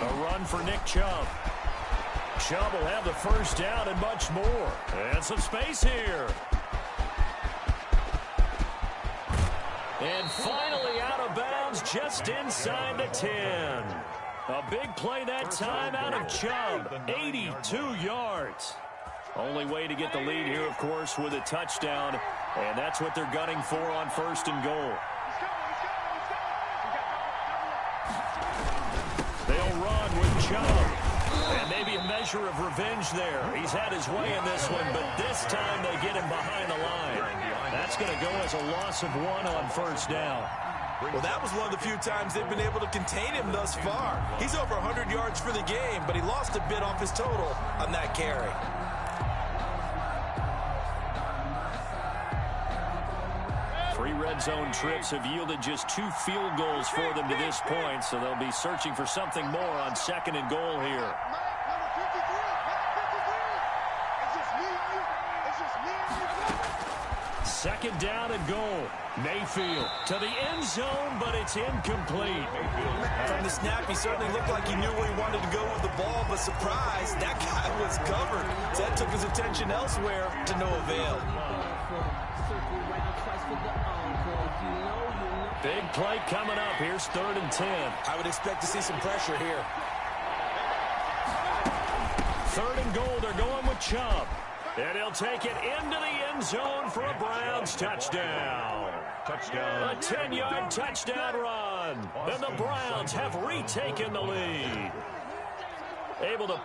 A run for Nick Chubb. Chubb will have the 1st down and much more. And some space here. And finally out of bounds just inside the 10. A big play that time out of Chubb. 82 yards. Only way to get the lead here, of course, with a touchdown. And that's what they're gunning for on 1st and goal. Chubb. And maybe a measure of revenge there. He's had his way in this one, but this time they get him behind the line. That's going to go as a loss of 1 on first down. Well, that was one of the few times they've been able to contain him thus far. He's over 100 yards for the game, but he lost a bit off his total on that carry. Three red zone trips have yielded just 2 field goals for them to this point, so they'll be searching for something more on 2nd and goal here. Second down and goal. Mayfield to the end zone, but it's incomplete. From the snap, he certainly looked like he knew where he wanted to go with the ball, but surprise, that guy was covered. So that took his attention elsewhere to no avail. Big play coming up. Here's 3rd and 10. I would expect to see some pressure here. 3rd and goal. They're going with Chubb. And he'll take it into the end zone for a Browns touchdown. Touchdown. A 10-yard touchdown run. And the Browns have retaken the lead. Able to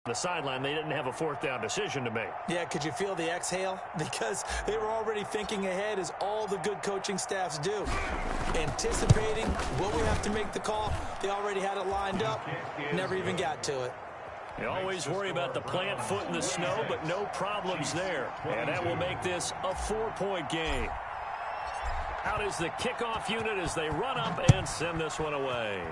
the sideline, they didn't have a 4th down decision to make. Yeah, could you feel the exhale? Because they were already thinking ahead, as all the good coaching staffs do. Anticipating, will we have to make the call? They already had it lined up, never even got to it. You always worry about the plant foot in the snow, but no problems there. And that will make this a 4-point game. Out is the kickoff unit as they run up and send this one away.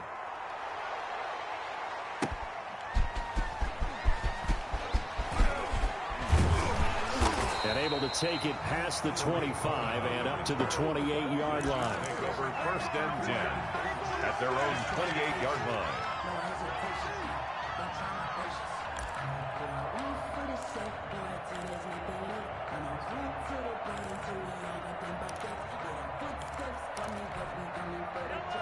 And able to take it past the 25 and up to the 28-yard line. Over 1st and 10 at their own 28-yard line.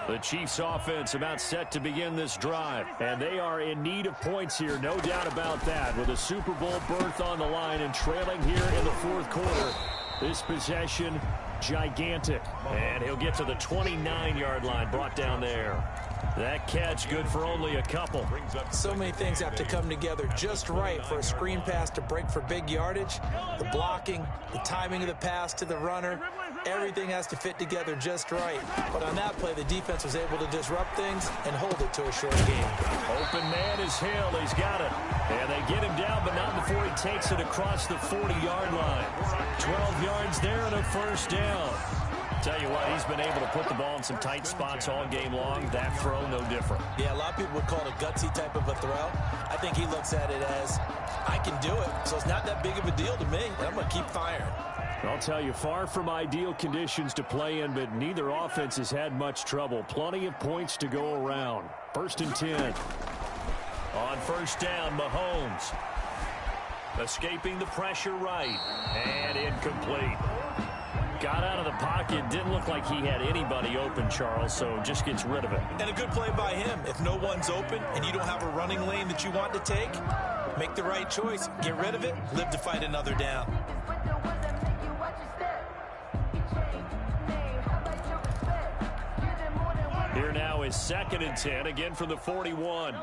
The Chiefs offense about set to begin this drive, and they are in need of points here, no doubt about that, with a Super Bowl berth on the line and trailing here in the 4th quarter. This possession, gigantic, and he'll get to the 29-yard line, brought down there. That catch good for only a couple. So many things have to come together just right for a screen pass to break for big yardage. The blocking, the timing of the pass to the runner, everything has to fit together just right. But on that play, the defense was able to disrupt things and hold it to a short game. Open man is Hill. He's got it. And they get him down, but not before he takes it across the 40-yard line. 12 yards there and a 1st down. Tell you what, he's been able to put the ball in some tight spots all game long. That throw, no different. Yeah, a lot of people would call it a gutsy type of a throw. I think he looks at it as, I can do it, so it's not that big of a deal to me, and I'm going to keep firing. I'll tell you, far from ideal conditions to play in, but neither offense has had much trouble. Plenty of points to go around. 1st and 10. On 1st down, Mahomes. Escaping the pressure right. And incomplete. Got out of the pocket. Didn't look like he had anybody open, Charles, so just gets rid of it. And a good play by him. If no one's open and you don't have a running lane that you want to take, make the right choice. Get rid of it. Live to fight another down. Here now is 2nd and 10, again from the 41.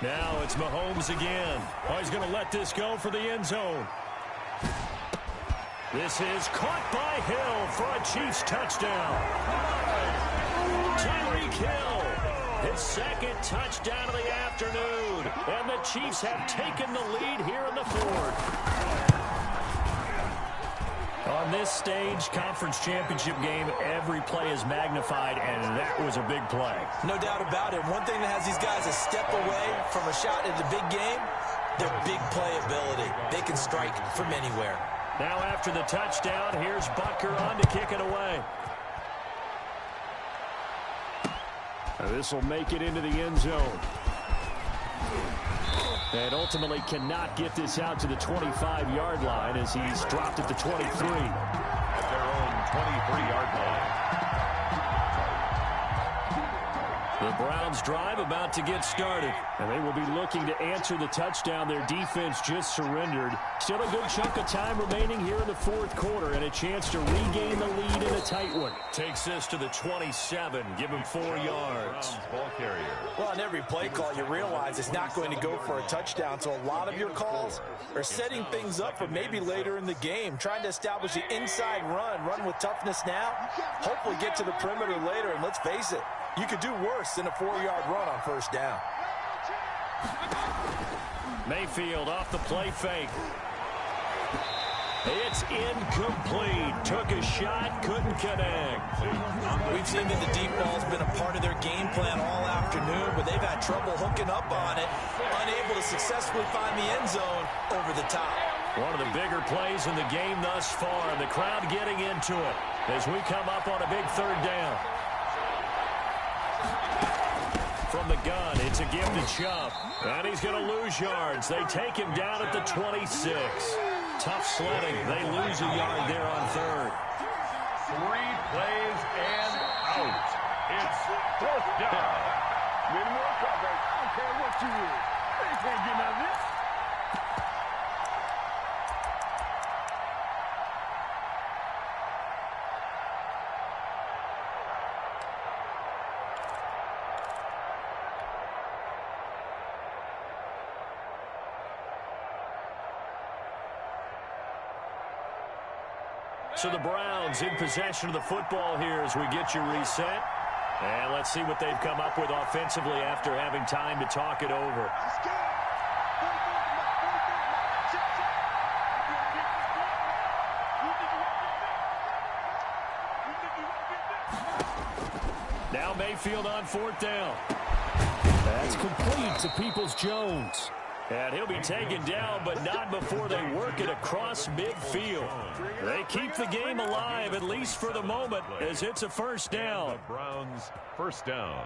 Now it's Mahomes again. Oh, he's going to let this go for the end zone. This is caught by Hill for a Chiefs touchdown. Tyreek Hill, his 2nd touchdown of the afternoon. And the Chiefs have taken the lead here in the 4th. On this stage, conference championship game, every play is magnified, and that was a big play. No doubt about it. One thing that has these guys a step away from a shot at the big game, their big play ability. They can strike from anywhere. Now after the touchdown, here's Butker on to kick it away. This will make it into the end zone. And ultimately cannot get this out to the 25-yard line as he's dropped at the 23. At their own 23-yard line. The Browns drive about to get started. And they will be looking to answer the touchdown their defense just surrendered. Still a good chunk of time remaining here in the fourth quarter and a chance to regain the lead in a tight one. Takes this to the 27. Give him 4 yards. Ball carrier. Well, on every play call, you realize it's not going to go for a touchdown. So a lot of your calls are setting things up for maybe later in the game, trying to establish the inside run with toughness now, hopefully get to the perimeter later. And let's face it, you could do worse than a 4-yard run on first down. Mayfield off the play fake. It's incomplete. Took a shot, couldn't connect. We've seen that the deep ball's been a part of their game plan all afternoon, but they've had trouble hooking up on it, unable to successfully find the end zone over the top. One of the bigger plays in the game thus far, and the crowd getting into it as we come up on a big third down. From the gun, it's a give to Chubb, and he's going to lose yards. They take him down at the 26. Tough sledding. They lose a yard there on third. 3 plays and out. It's fourth down. With more coverage. I don't care what you is. They can't get none of this. So the Browns in possession of the football here as we get you reset. And let's see what they've come up with offensively after having time to talk it over. Now Mayfield on fourth down. That's complete to Peoples-Jones. And he'll be taken down, but not before they work it across midfield. They keep the game alive, at least for the moment, as it's a first down. The Browns first down.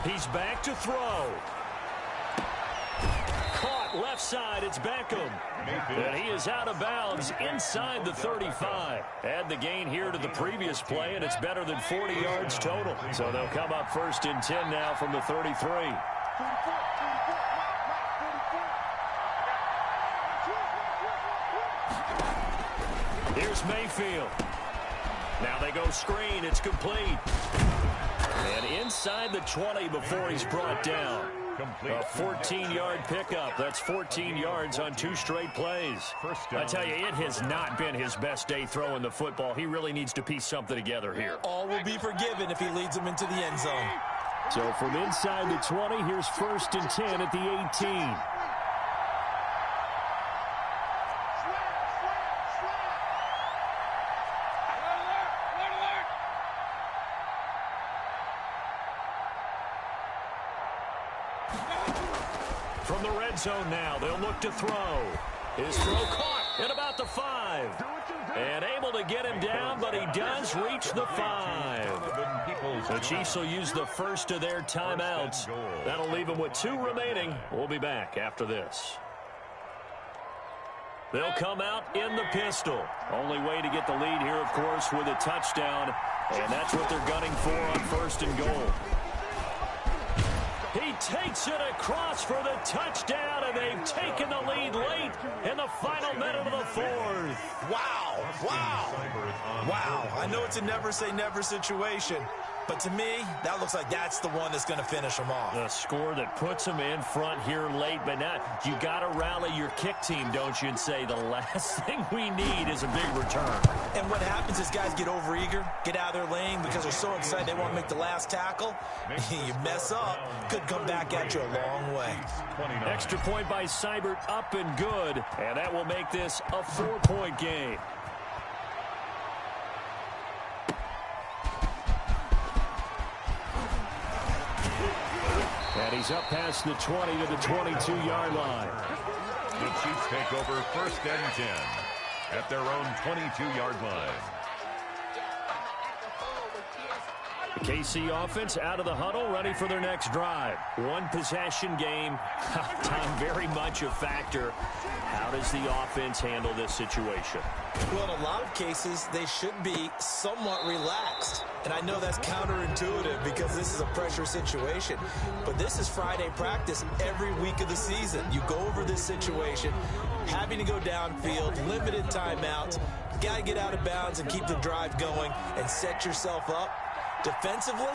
He's back to throw. Caught left side, it's Beckham. And he is out of bounds inside the 35. Add the gain here to the previous play, and it's better than 40 yards total. So they'll come up first and 10 now from the 33. Here's Mayfield. Now they go screen. It's complete. And inside the 20 before he's brought down. A 14-yard pickup. That's 14 yards on 2 straight plays. I tell you, it has not been his best day throwing the football. He really needs to piece something together here. All will be forgiven if he leads them into the end zone. So from inside the 20, here's first and 10 at the 18. From the red zone now, they'll look to throw. His throw caught at about the 5. And able to get him down, but he does reach the 5. The Chiefs will use the first of their timeouts. That'll leave them with 2 remaining. We'll be back after this. They'll come out in the pistol. Only way to get the lead here, of course, with a touchdown. And that's what they're gunning for on first and goal. He takes it across for the touchdown, and they've taken the lead late in the final minute of the 4th. Wow. Wow. Wow. I know it's a never-say-never situation, but to me, that looks like that's the one that's going to finish them off. The score that puts them in front here late, but now you got to rally your kick team, don't you, and say the last thing we need is a big return. And what happens is guys get overeager, get out of their lane because they're so excited they want to make the last tackle. You mess up, could come back at you a long way. Extra point by Seibert, up and good, and that will make this a 4-point game. And he's up past the 20 to the 22-yard line. The Chiefs take over first and 10 at their own 22-yard line. The KC offense out of the huddle, ready for their next drive. One possession game. Time very much a factor. How does the offense handle this situation? Well, in a lot of cases, they should be somewhat relaxed. And I know that's counterintuitive because this is a pressure situation. But this is Friday practice every week of the season. You go over this situation, having to go downfield, limited timeouts. You got to get out of bounds and keep the drive going and set yourself up. Defensively,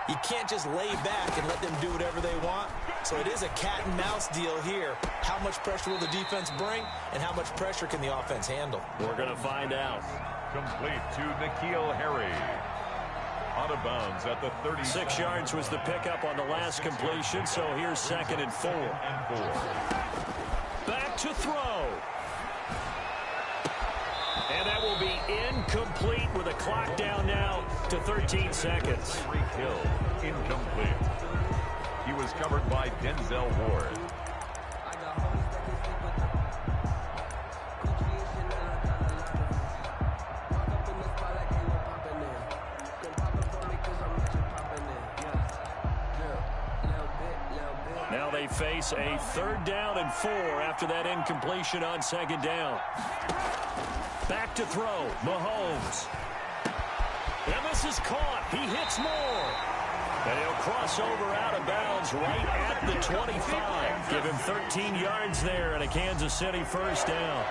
you can't just lay back and let them do whatever they want. So it is a cat and mouse deal here. How much pressure will the defense bring, and how much pressure can the offense handle? We're going to find out. Complete to N'Keal Harry. Out of bounds at the 30. 6 yards was the pickup on the last completion, so here's 2nd and 4. Back to throw. And that will be incomplete with a clock down now to 13 seconds. Hill, incomplete. He was covered by Denzel Ward. Now they face a 3rd down and 4 after that incompletion on 2nd down. Back to throw, Mahomes. And this is caught. He hits more. And he'll cross over out of bounds right at the 25. Give him 13 yards there and a Kansas City 1st down.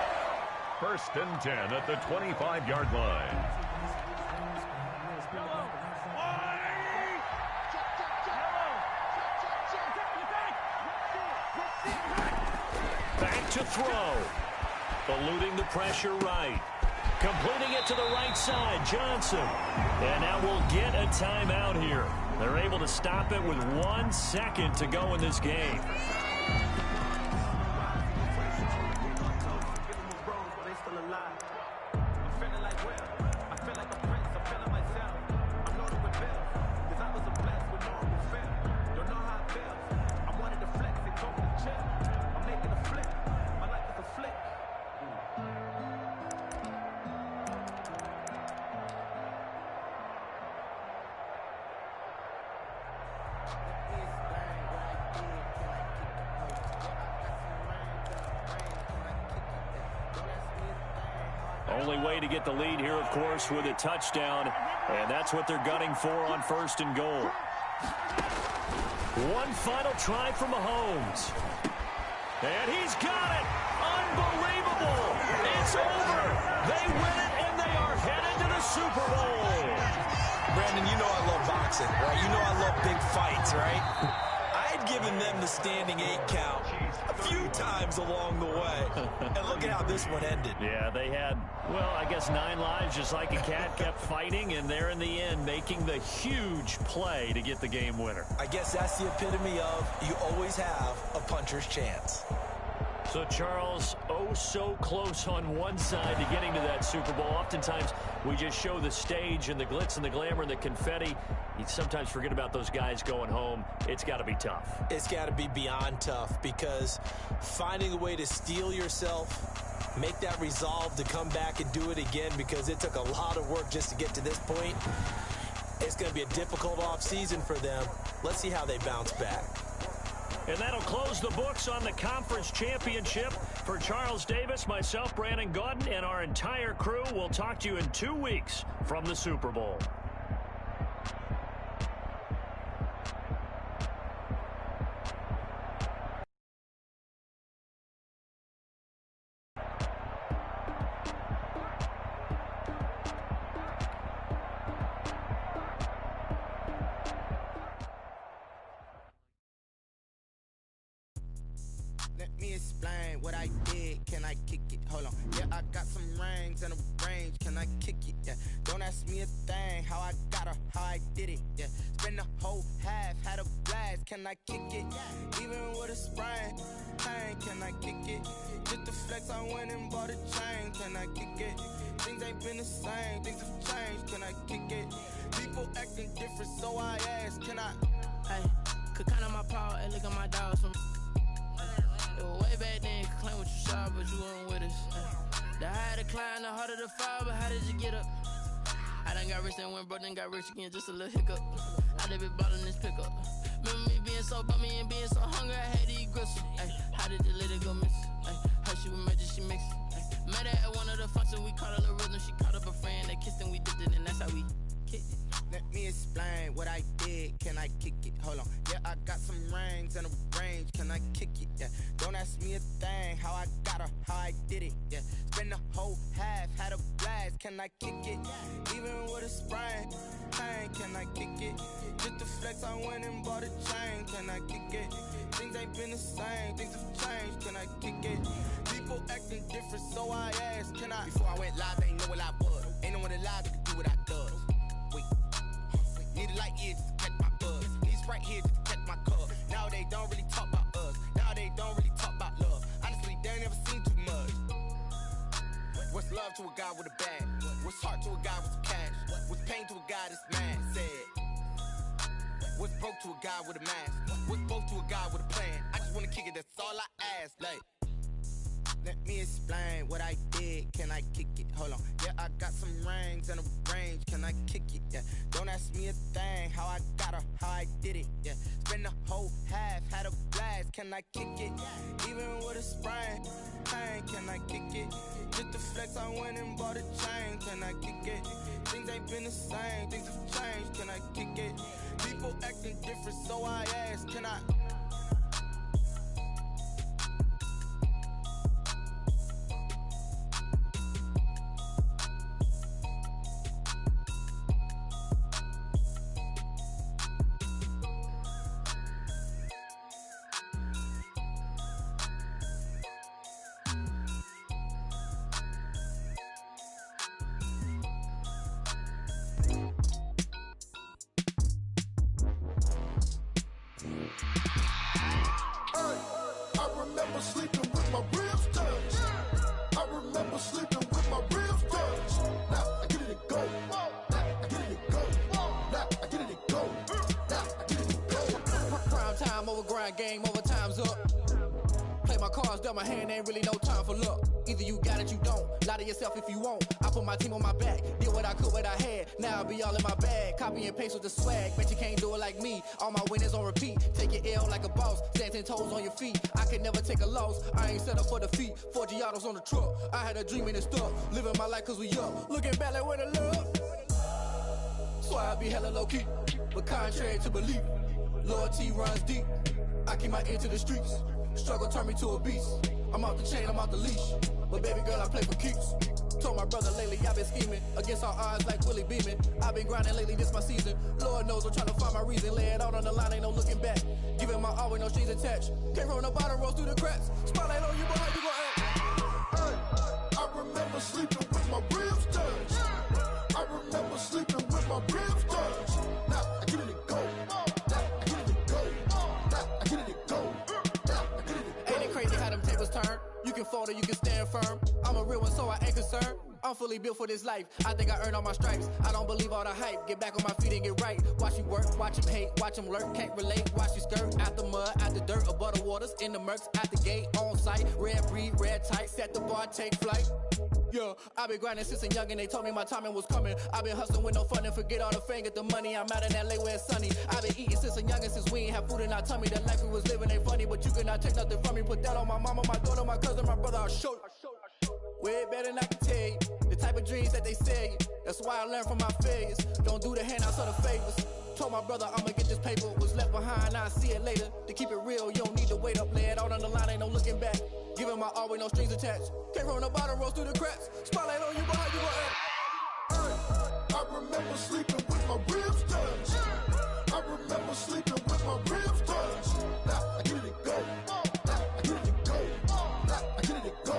1st and 10 at the 25-yard line. Back to throw. Eluding the pressure right. Completing it to the right side, Johnson. And now we'll get a timeout here. They're able to stop it with 1 second to go in this game. Only way to get the lead here, of course, with a touchdown, and that's what they're gunning for on 1st and goal. One final try for Mahomes. And he's got it! Unbelievable! It's over! They win it, and they are headed to the Super Bowl! Brandon, you know I love boxing, right? You know I love big fights, right? I'd given them the standing 8 count a few times along the way. And look at how this one ended. Yeah, they had, well, I guess 9 lives, just like a cat, kept fighting, and they're in the end making the huge play to get the game winner. I guess that's the epitome of you always have a puncher's chance. So, Charles, oh so close on one side to getting to that Super Bowl. Oftentimes, we just show the stage and the glitz and the glamour and the confetti. You sometimes forget about those guys going home. It's got to be tough. It's got to be beyond tough because finding a way to steel yourself, make that resolve to come back and do it again because it took a lot of work just to get to this point. It's going to be a difficult offseason for them. Let's see how they bounce back. And that'll close the books on the conference championship. For Charles Davis, myself, Brandon Gaudin, and our entire crew, we'll talk to you in 2 weeks from the Super Bowl. Let me explain what I did. Can I kick it? Hold on. Yeah, I got some rings and a range. Can I kick it? Yeah. Don't ask me a thing. How I got her, how I did it. Yeah. Spend the whole half, had a blast. Can I kick it? Even with a sprain, pain. Can I kick it? Just the flex, I went and bought a chain. Can I kick it? Things ain't been the same. Things have changed. Can I kick it? People acting different, so I asked. Can I? Hey, could count on my power and look at my dogs from. It was way back then, could claim what you saw, but you weren't with us. The higher the climb, the harder the fall, but how did you get up? I I done got rich and went broke, then got rich again, just a little hiccup. I done been ballin' this pickup. Remember me being so bummy and being so hungry, I had to eat gristle. Ay, how did the lady go miss? Ay, how she was magic, she mixed. Met her at one of the functions, we caught a little rhythm. She caught up a friend, they kissed and we dipped it, and that's how we kicked it. Let me explain what I did. Can I kick it? Hold on. Yeah, I got some rings and a range. Can I kick it? Yeah. Don't ask me a thing. How I got her, how I did it. Yeah. Spend the whole half, had a blast. Can I kick it? Even with a sprain. Pain, can I kick it? Just to flex, I went and bought a chain. Can I kick it? Things ain't been the same. Things have changed. Can I kick it? People acting different, so I asked. Can I? Before I went live, they ain't know what I was. Ain't no one alive that could do what I does. Wait. Need a light here just to catch my buzz. Need Sprite here just to catch my cup. Now they don't really talk about us. Now they don't really talk about love. Honestly, they ain't never seen too much. What's love to a guy with a bag? What's heart to a guy with some cash? What's pain to a guy that's mad? Said. What's broke to a guy with a mask? What's both to a guy with a plan? I just wanna kick it, that's all I ask. Like, let me explain what I did. Can I kick it? Hold on. Yeah, I got some rings and a range. Can I kick it? Yeah. Don't ask me a thing. How I got her, how I did it. Yeah. Spend the whole half, had a blast. Can I kick it? Even with a sprain. Pain, can I kick it? Just to flex, I went and bought a chain. Can I kick it? Things ain't been the same. Things have changed. Can I kick it? People acting different, so I ask. Can I? Game over, time's up. Play my cards dealt my hand, ain't really no time for luck. Either you got it, you don't. Lie to yourself if you won't. I put my team on my back, did what I could, what I had. Now I'll be all in my bag. Copy and paste with the swag. Bet you can't do it like me. All my winners on repeat. Take your L like a boss. Stand 10 toes on your feet. I can never take a loss. I ain't set up for defeat. 4 Giottos on the truck. I had a dream and it stuck. Living my life cause we up. Looking back like where the love. So I be hella low key. But contrary to belief, loyalty runs deep. I keep my ear to the streets. Struggle turned me to a beast. I'm off the chain, I'm off the leash. But baby girl, I play for keeps. Told my brother lately I've been scheming. Against all odds like Willie Beeman. I've been grinding lately, this my season. Lord knows I'm trying to find my reason. Lay it out on the line, ain't no looking back. Giving my all with no strings attached. Came from the bottom, rose through the cracks. Spotlight on you, boy, how you gon' act? Hey, I remember sleeping with my ribs touched. I remember sleeping with my ribs touched. Now I get it and go. You can fold or you can stand firm. I'm a real one, so I ain't concerned. I'm fully built for this life. I think I earned all my stripes. I don't believe all the hype. Get back on my feet and get right. Watch you work, watch him hate, watch him lurk. Can't relate, watch you skirt. Out the mud, out the dirt, above the waters, in the murks, out the gate, on site. Red breed, red tight, set the bar, take flight. Yeah, I've been grinding since a young and they told me my timing was coming. I've been hustling with no fun and forget all the fame, get the money. I'm out in LA where it's sunny. I've been eating since a young and since we ain't have food in our tummy. The life we was living ain't funny, but you cannot take nothing from me. Put that on my mama, my daughter, my cousin, my brother, I'll show you. Way better than I can tell you. The type of dreams that they sell you. That's why I learned from my failures. Don't do the handouts or the favors. Told my brother I'ma get this paper. Was left behind, I'll see it later. To keep it real, you don't need to wait up. Lay it out on the line, ain't no looking back. Giving my all with no strings attached. Came from the bottom, rose through the cracks. Spotlight on you, boy, how you gon' act? I remember sleeping with my ribs touched. I remember sleeping with my ribs touched. Now I get it and go. Now I get it and go. Now I get it and go.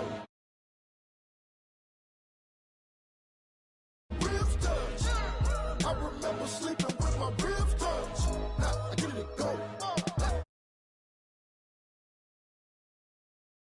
Ribs touched. I remember sleeping with my ribs.